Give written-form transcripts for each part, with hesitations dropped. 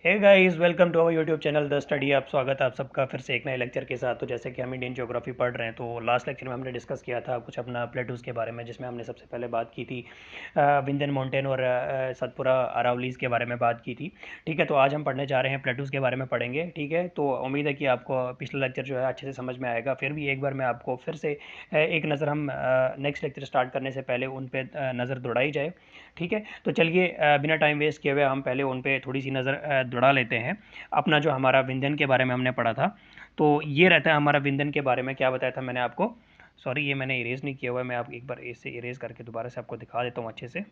Hey guys, welcome to our YouTube channel the study. आप स्वागत है आप सबका फिर से एक नए लेक्चर के साथ। तो जैसे कि हम इंडियन ज्योग्राफी पढ़ रहे हैं, तो लास्ट लेक्चर में हमने डिस्कस किया था कुछ अपना प्लेटूज़ के बारे में, जिसमें हमने सबसे पहले बात की थी विंध्यन माउंटेन और सतपुरा अरावलीज़ के बारे में बात की थी। ठीक है, तो आज हम पढ़ने जा रहे हैं प्लेटूज़ के बारे में पढ़ेंगे। ठीक है, तो उम्मीद है कि आपको पिछला लेक्चर जो है अच्छे से समझ में आएगा। फिर भी एक बार मैं आपको फिर से एक नज़र हम नेक्स्ट लेक्चर स्टार्ट करने से पहले उन पर नज़र दौड़ाई जाए। ठीक है, तो चलिए बिना टाइम वेस्ट किए हुए हम पहले उन पे थोड़ी सी नज़र दौड़ा लेते हैं। अपना जो हमारा विंध्यन के बारे में हमने पढ़ा था, तो ये रहता है हमारा विंध्यन के बारे में। क्या बताया था मैंने आपको? सॉरी, ये मैंने इरेज नहीं किया हुआ है। मैं आप एक बार इसे इरेज करके दोबारा से आपको दिखा देता हूँ अच्छे से।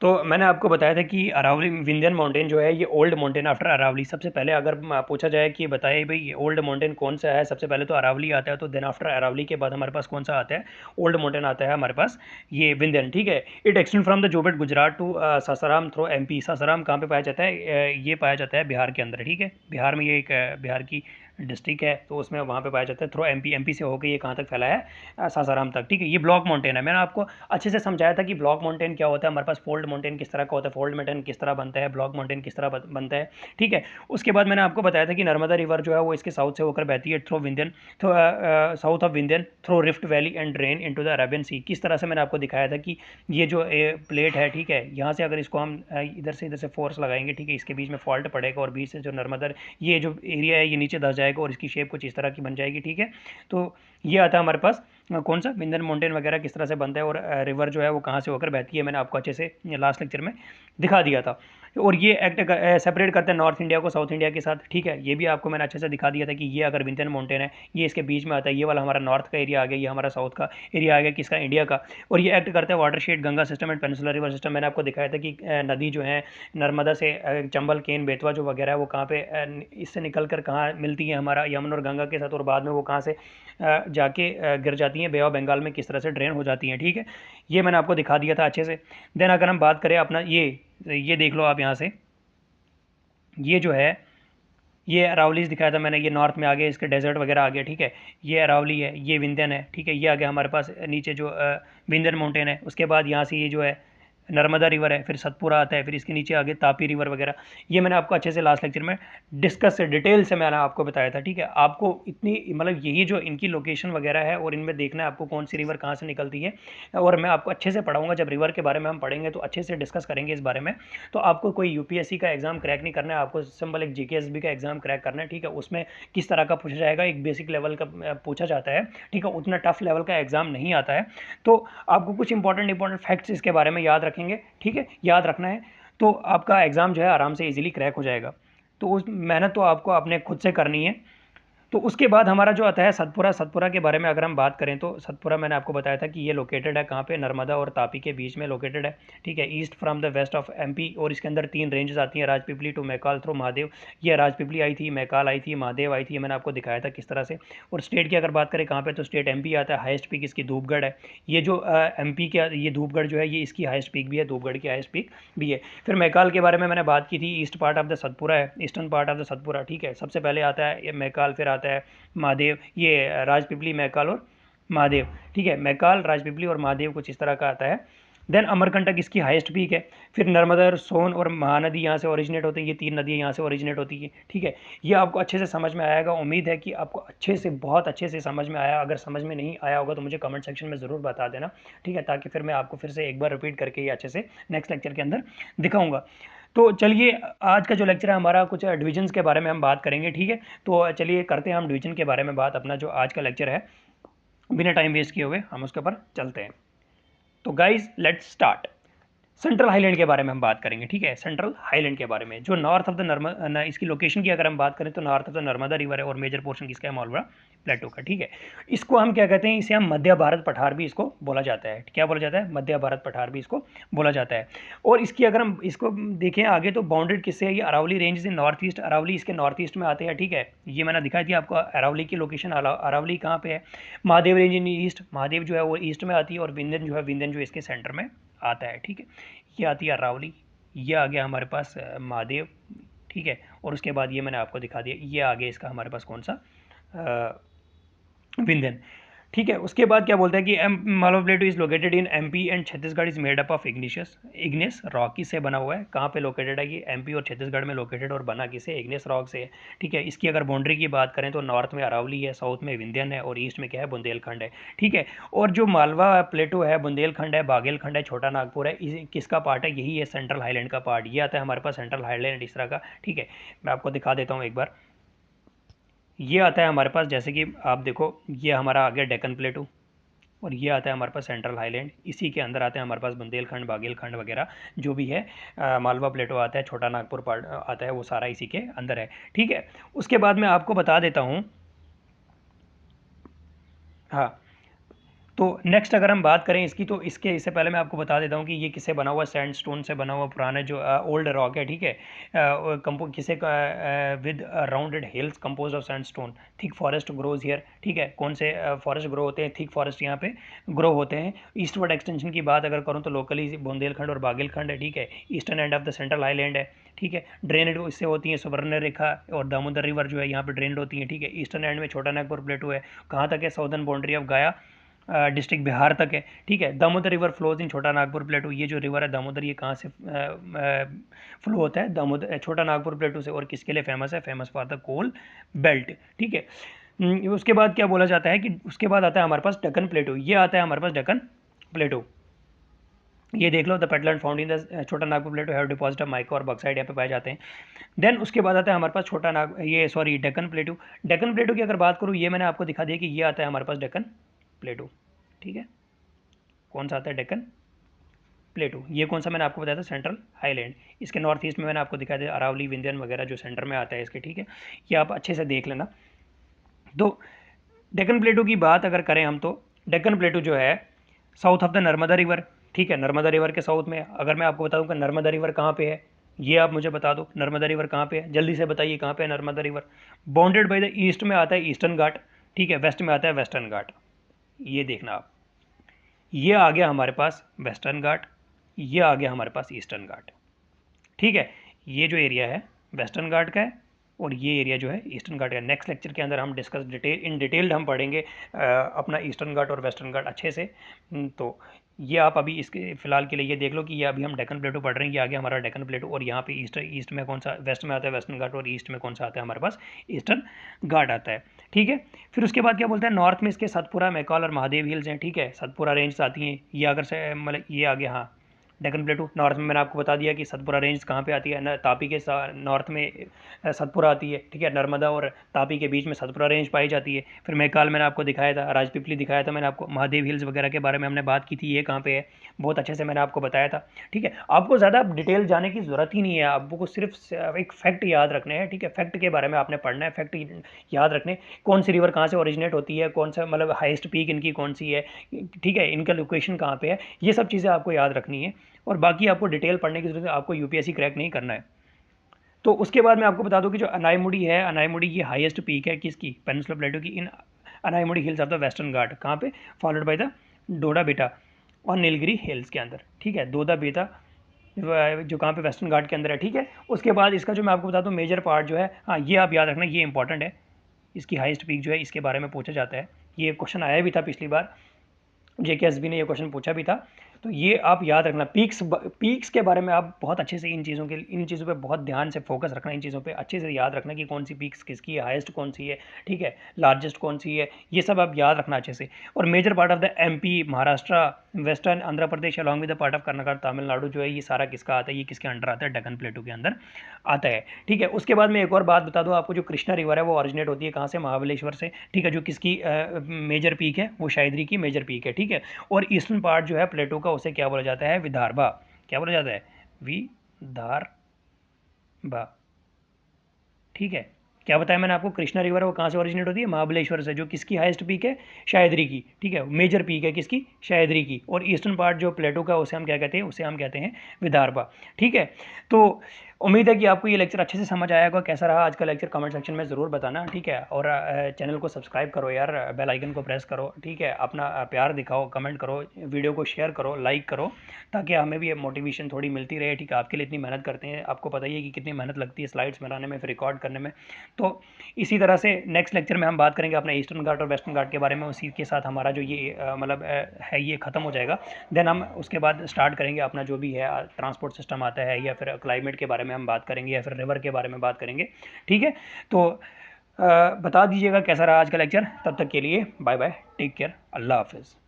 तो मैंने आपको बताया था कि अरावली विंध्यन माउंटेन जो है ये ओल्ड माउंटेन आफ्टर अरावली। सबसे पहले अगर पूछा जाए कि बताइए भाई ये ओल्ड माउंटेन कौन सा है, सबसे पहले तो अरावली आता है। तो देन आफ्टर अरावली के बाद हमारे पास कौन सा आता है? ओल्ड माउंटेन आता है हमारे पास, ये विंध्यन। ठीक है, it extend from the Jobat Gujarat to Sasaram through MP. Sasaram कहाँ पे पाया जाता है? ये पाया जाता है बिहार के अंदर। ठीक है, बिहार में ये एक बिहार की डिस्ट्रिक्ट है, तो उसमें वहाँ पे पाया जाता है। थ्रो एमपी, एमपी से होकर ये कहाँ तक फैला है? सासाराम तक। ठीक है, ये ब्लॉक माउंटेन है। मैंने आपको अच्छे से समझाया था कि ब्लॉक माउंटेन क्या होता है, हमारे पास फोल्ड माउंटेन किस तरह का होता है, फोल्ड माउंटेन किस तरह बनता है, ब्लॉक माउंटेन किस तरह बनता है। ठीक है, उसके बाद मैंने आपको बताया था कि नर्मदा रिवर जो है वो इसके साउथ से होकर बहती है through Vindhyan, south of Vindhyan through rift valley and drain into the Arabian sea. किस तरह से मैंने आपको दिखाया था कि ये जो प्लेट है, ठीक है, यहाँ से अगर इसको हम इधर से फोर्स लगाएंगे, ठीक है, इसके बीच में फॉल्ट पड़ेगा और बीच से जो नर्मदा ये जो एरिया है ये नीचे धस जाएगा और इसकी शेप कुछ इस तरह की बन जाएगी। ठीक है, तो ये आता है हमारे पास कौन सा विंध्यन माउंटेन वगैरह किस तरह से बनता है और रिवर जो है वो कहाँ से होकर बहती है, मैंने आपको अच्छे से लास्ट लेक्चर में दिखा दिया था। और ये एक्ट सेपरेट करते हैं नॉर्थ इंडिया को साउथ इंडिया के साथ। ठीक है, ये भी आपको मैंने अच्छे से दिखा दिया था कि ये अगर विंध्यन माउंटेन है, ये इसके बीच में आता है, ये वाला हमारा नॉर्थ का एरिया आ गया, ये हमारा साउथ का एरिया आ गया, किसका? इंडिया का। और ये एक्ट करता है watershed Ganga system and peninsular river system. मैंने आपको दिखाया था कि नदी जो है नर्मदा से चंबल केन बेतवा जो वगैरह है वो कहाँ पे इससे निकल कर कहाँ मिलती है हमारा यमुना और गंगा के साथ, और बाद में वो कहाँ से जाके गिर जाती हैं बे ऑफ बंगाल में, किस तरह से ड्रेन हो जाती हैं। ठीक है, ये मैंने आपको दिखा दिया था अच्छे से। देन अगर हम बात करें अपना ये देख लो आप यहाँ से, ये जो है ये अरावलीज दिखाया था मैंने, ये नॉर्थ में आ गया, इसके डेजर्ट वगैरह आ गया। ठीक है, ये अरावली है, ये विंध्यन है। ठीक है, ये आ गया हमारे पास नीचे जो विंध्यन माउंटेन है। उसके बाद यहाँ से ये जो है नर्मदा रिवर है, फिर सतपुरा आता है, फिर इसके नीचे आगे तापी रिवर वगैरह। ये मैंने आपको अच्छे से लास्ट लेक्चर में डिस्कस से डिटेल से मैंने आपको बताया था। ठीक है, आपको इतनी मतलब यही जो इनकी लोकेशन वगैरह है और इनमें देखना है आपको कौन सी रिवर कहाँ से निकलती है, और मैं आपको अच्छे से पढ़ाऊंगा। जब रिवर के बारे में हम पढ़ेंगे तो अच्छे से डिस्कस करेंगे इस बारे में। तो आपको कोई यूपीएससी का एग्जाम क्रैक नहीं करना है, आपको सिंपल एक जीकेएसबी का एग्जाम क्रैक करना है। ठीक है, उसमें किस तरह का पूछा जाएगा, एक बेसिक लेवल का पूछा जाता है। ठीक है, उतना टफ लेवल का एग्जाम नहीं आता है। तो आपको कुछ इंपॉर्टेंट फैक्ट्स इसके बारे में याद रखेंगे। ठीक है, याद रखना है, तो आपका एग्ज़ाम जो है आराम से इजीली क्रैक हो जाएगा। तो उस मेहनत तो आपको अपने खुद से करनी है। तो उसके बाद हमारा जो आता है सतपुरा। सतपुरा के बारे में अगर हम बात करें तो सतपुरा मैंने आपको बताया था कि ये लोकेटेड है कहाँ पे? नर्मदा और तापी के बीच में लोकेटेड है। ठीक है, east from the west of MP, और इसके अंदर 3 रेंजेस आती हैं, राजपीपली टू मैकाल थ्रू महादेव। ये राजपीपली आई थी, मैकाल आई थी, महादेव आई थी, मैंने आपको दिखाया था किस तरह से। और स्टेट की अगर बात करें कहाँ पे, तो स्टेट एमपी आता है। हाइस्ट पीक इसकी धूपगढ़ है। ये जो एमपी के ये धूपगढ़ जो है ये इसकी हाइस्ट पीक भी है, धूपगढ़ की हाइस्ट पीक भी है। फिर मैकाल के बारे में मैंने बात की थी, east part of the Satpura है, eastern part of the Satpura. ठीक है, सबसे पहले आता है ये मैकाल, फिर आता है महादेव, ये राजपीपली, मैकाल और महादेव। ठीक है, मैकाल, राजपीपली और महादेव कुछ इस तरह का आता है। देन अमरकंटक इसकी हाईएस्ट पीक है। फिर नर्मदा, सोन और महानदी यहाँ से ओरिजिनेट होती है, ये 3 नदियाँ यहाँ से ओरिजिनेट होती है। ठीक है, ये आपको अच्छे से समझ में आएगा। उम्मीद है कि आपको अच्छे से, बहुत अच्छे से समझ में आया। अगर समझ में नहीं आया होगा तो मुझे कमेंट सेक्शन में ज़रूर बता देना। ठीक है, ताकि फिर मैं आपको फिर से एक बार रिपीट करके ये अच्छे से नेक्स्ट लेक्चर के अंदर दिखाऊंगा। तो चलिए, आज का जो लेक्चर है हमारा कुछ डिविजन्स के बारे में हम बात करेंगे। ठीक है, तो चलिए करते हैं हम डिवीजन के बारे में बात। अपना जो आज का लेक्चर है बिना टाइम वेस्ट किए हुए हम उसके ऊपर चलते हैं। तो guys let's start. Central highland के बारे में हम बात करेंगे। ठीक है, सेंट्रल हाईलैंड के बारे में जो नॉर्थ ऑफ द नर्मदा, इसकी लोकेशन की अगर हम बात करें तो north of the Narmada river है और मेजर पोर्शन किसका है? मालवा प्लेटो का। ठीक है, इसको हम क्या कहते हैं? इसे हम मध्य भारत पठार भी इसको बोला जाता है। क्या बोला जाता है? मध्य भारत पठार भी इसको बोला जाता है। और इसकी अगर हम इसको देखें आगे तो बाउंडेड किससे है? ये अरावली रेंज से नॉर्थ ईस्ट, अरावली इसके नॉर्थ ईस्ट में आते हैं। ठीक है, ये मैंने दिखाई थी आपको अरावली की लोकेशन। अरावली कहाँ पे है? महादेव रेंज इन ईस्ट, महादेव जो है वो ईस्ट में आती है, और विंध्यन जो है, विंध्यन जो इसके सेंटर में आता है। ठीक है, ये आती है अरावली, ये आ गया हमारे पास महादेव। ठीक है, और उसके बाद ये मैंने आपको दिखा दिया, ये आ गया इसका हमारे पास कौन सा? विंध्यन। ठीक है। उसके बाद क्या बोलता है कि Malwa plateau is located in MP and Chhattisgarh is made up of igneous rock किससे बना हुआ है, कहाँ पे लोकेटेड है, कि एमपी और छत्तीसगढ़ में लोकेटेड और बना किससे, इग्नियस रॉक से है। ठीक है। इसकी अगर बाउंड्री की बात करें तो नॉर्थ में अरावली है, साउथ में विंध्यन है और ईस्ट में क्या है, बुंदेलखंड है। ठीक है। और जो मालवा प्लेटो है, बुंदेलखंड है, बागेलखंड है, छोटा नागपुर है, किसका पार्ट है, यही है सेंट्रल हाईलैंड का पार्ट। ये आता है हमारे पास सेंट्रल हाईलैंड इस तरह का। ठीक है। मैं आपको दिखा देता हूँ एक बार। ये आता है हमारे पास, जैसे कि आप देखो, ये हमारा आ गया डेक्कन प्लेटू और ये आता है हमारे पास सेंट्रल हाईलैंड। इसी के अंदर आते हैं हमारे पास बुंदेलखंड, बागेलखंड वगैरह जो भी है। मालवा प्लेटो आता है, छोटा नागपुर पार्ट आता है, वो सारा इसी के अंदर है। ठीक है। उसके बाद मैं आपको बता देता हूँ। हाँ। तो नेक्स्ट अगर हम बात करें इसकी, तो इससे पहले मैं आपको बता देता हूँ कि ये किससे बना हुआ, सैंडस्टोन से बना हुआ पुराना जो ओल्ड रॉक है। ठीक है। कंपो किसे with rounded hills compose of sandstone, thick forest grows here. ठीक है। कौन से फॉरेस्ट ग्रो होते हैं, थिक फॉरेस्ट यहाँ पे ग्रो होते हैं। ईस्टवर्ड एक्सटेंशन की बात अगर करूँ तो लोकली बुंदेलखंड और बागेलखंड है। ठीक है। Eastern end of the central highland है। ठीक है। ड्रेनेड इससे होती है सुवर्ण रेखा और दामोदर रिवर जो है यहाँ पे ड्रेनेड होती है। ठीक है। ईस्टर्न एंड में छोटा नागपुर प्लेटू है। कहाँ तक है, साउदर्न बाउंड्री ऑफ गया डिस्ट्रिक्ट बिहार तक है। ठीक है। दामोदर रिवर फ्लोज इन छोटा नागपुर प्लेटू। ये जो रिवर है दामोदर, ये कहाँ से फ्लो होता है, दामोदर छोटा नागपुर प्लेटू से। और किसके लिए फेमस है, famous for the coal belt. ठीक है। उसके बाद क्या बोला जाता है कि उसके बाद आता है हमारे पास डेक्कन प्लेटू। ये आता है हमारे पास डेक्कन प्लेटू। ये देख लो, द पेटलैंड फाउंड इन द छोटा Nagpur प्लेटू have deposit of mica और बॉक्साइड यहाँ पे पाए जाते हैं। देन उसके बाद आता है हमारे पास छोटा नाग ये सॉरी डेक्कन प्लेटू। डेक्कन प्लेटू की अगर बात करूँ, ये मैंने आपको दिखा दिया कि ये आता है हमारे पास डेक्कन प्लेटू। ठीक है। कौन सा आता है, डेक्कन प्लेटू। ये कौन सा मैंने आपको बताया था, सेंट्रल हाईलैंड। इसके नॉर्थ ईस्ट में मैंने आपको दिखाया था अरावली, विंध्यन वगैरह जो सेंटर में आता है इसके। ठीक है। ये आप अच्छे से देख लेना। तो डेक्कन प्लेटू की बात अगर करें हम, तो डेक्कन प्लेटू जो है south of the Narmada river. ठीक है। नर्मदा रिवर के साउथ में, अगर मैं आपको बताऊं कि नर्मदा रिवर कहाँ पे है, ये आप मुझे बता दो, नर्मदा रिवर कहाँ पे है, जल्दी से बताइए कहाँ पे है Narmada river. Bounded by the east में आता है ईस्टर्न घाट। ठीक है। वेस्ट में आता है वेस्टर्न घाट। ये देखना आप, ये आ गया हमारे पास वेस्टर्न घाट, ये आ गया हमारे पास ईस्टर्न घाट। ठीक है। ये जो एरिया है वेस्टर्न घाट का है और ये एरिया जो है ईस्टर्न घाट का। नेक्स्ट लेक्चर के अंदर हम डिस्कस इन डिटेल्ड हम पढ़ेंगे अपना ईस्टर्न घाट और वेस्टर्न घाट अच्छे से। तो ये आप अभी इसके फिलहाल के लिए ये देख लो कि ये अभी हम डेक्कन प्लेटू पढ़ रहे हैं। ये आ गया हमारा डेक्कन प्लेटू और यहाँ पे ईस्ट में कौन सा, वेस्ट में आता है वेस्टर्न घाट और ईस्ट में कौन सा आता है हमारे पास, ईस्टर्न घाट आता है। ठीक है। फिर उसके बाद क्या बोलते हैं, नॉर्थ में इसके सतपुरा, मैकाल और महादेव हिल्स हैं। ठीक है। सतपुरा रेंज आती हैं ये, अगर से मतलब ये आ गया। हाँ, डेक्कन प्लेटू। नॉर्थ में मैंने आपको बता दिया कि सतपुरा रेंज कहाँ पे आती है ना, तापी के नॉर्थ में सतपुरा आती है। ठीक है। नर्मदा और तापी के बीच में सतपुरा रेंज पाई जाती है। फिर मैकाल मैंने आपको दिखाया था, राजपीपली दिखाया था मैंने आपको, महादेव हिल्स वगैरह के बारे में हमने बात की थी, ये कहाँ पे है, बहुत अच्छे से मैंने आपको बताया था। ठीक है। आपको ज़्यादा डिटेल जाने की ज़रूरत ही नहीं है, आपको सिर्फ एक फैक्ट याद रखने हैं। ठीक है। फैक्ट के बारे में आपने पढ़ना है, फैक्ट याद रखने, कौन सी रिवर कहाँ से ओरिजिनेट होती है, कौन सा मतलब हाइस्ट पीक इनकी कौन सी है। ठीक है। इनका लोकेशन कहाँ पे है, ये सब चीज़ें आपको याद रखनी है। और बाकी आपको डिटेल पढ़ने की जरूरत है, आपको यूपीएससी क्रैक नहीं करना है। तो उसके बाद मैं आपको बता दूं कि जो अनाईमुड़ी है, अनाईमुड़ी ये हाईएस्ट पीक है किसकी, पेनिनसुला प्लेटो की, in Anaimudi hills of the western घाट। कहाँ पे, फॉलोड बाय द डोडा बेटा और नीलगिरी हिल्स के अंदर। ठीक है। दोदा बेटा जो कहाँ पे, वेस्टर्न घाट के अंदर है। ठीक है। उसके बाद इसका जो मैं आपको बता दूँ मेजर पार्ट जो है, हाँ ये आप याद रखना, ये इंपॉर्टेंट है। इसकी हाईएस्ट पीक जो है इसके बारे में पूछा जाता है, ये क्वेश्चन आया भी था पिछली बार, जेकेएसबी ने ये क्वेश्चन पूछा भी था। तो ये आप याद रखना, पीक्स के बारे में आप बहुत अच्छे से इन चीज़ों पे बहुत ध्यान से फोकस रखना, इन चीज़ों पे अच्छे से याद रखना कि कौन सी पीक्स किसकी है, हाईएस्ट कौन सी है। ठीक है। लार्जेस्ट कौन सी है, ये सब आप याद रखना अच्छे से। और major part of the MP, Maharashtra, western Andhra Pradesh along with the part of Karnataka, Tamil Nadu जो है, ये सारा किसका आता है, ये किसके अंडर आता है, डेक्कन प्लेटू के अंदर आता है। ठीक है। उसके बाद में एक और बात बता दूं आपको, जो कृष्णा रिवर है वो ऑरिजिनेट होती है कहाँ से, महाबलेश्वर से। ठीक है। जो किसकी मेजर पीक है, वो शायदरी की मेजर पीक है। ठीक है। और ईस्टर्न पार्ट जो है प्लेटो का, उसे क्या बोला जाता है, विदर्भा। क्या बोला जाता है, विदर्भा। ठीक है। क्या बताया मैंने आपको, कृष्णा रिवर वो कहाँ से ओरिजिनेट होती है, महाबलेश्वर से। जो किसकी हाईएस्ट पीक है, शायदरी की। ठीक है। मेजर पीक है किसकी, शायदरी की। और ईस्टर्न पार्ट जो प्लेटो का, उसे हम क्या कहते हैं, उसे हम कहते हैं विदर्भा। ठीक है। तो उम्मीद है कि आपको ये लेक्चर अच्छे से समझ आया होगा। कैसा रहा आज का लेक्चर कमेंट सेक्शन में ज़रूर बताना, ठीक है। और चैनल को सब्सक्राइब करो यार, बेल आइकन को प्रेस करो, ठीक है। अपना प्यार दिखाओ, कमेंट करो, वीडियो को शेयर करो, लाइक करो, ताकि हमें भी मोटिवेशन थोड़ी मिलती रहे, ठीक है। आपके लिए इतनी मेहनत करते हैं, आपको पता ही है कि कितनी मेहनत लगती है स्लाइड्स बनाने में, फिर रिकॉर्ड करने में। तो इसी तरह से नेक्स्ट लेक्चर में हम बात करेंगे अपने ईस्टर्न घाट और वेस्टर्न घाट के बारे में। उसी के साथ हमारा जो ये मतलब है ये ख़त्म हो जाएगा। देन हम उसके बाद स्टार्ट करेंगे अपना जो भी है ट्रांसपोर्ट सिस्टम आता है, या फिर क्लाइमेट के बारे में हम बात करेंगे, या फिर रिवर के बारे में बात करेंगे, ठीक है। तो बता दीजिएगा कैसा रहा आज का लेक्चर। तब तक के लिए बाय बाय, टेक केयर, अल्लाह हाफिज़।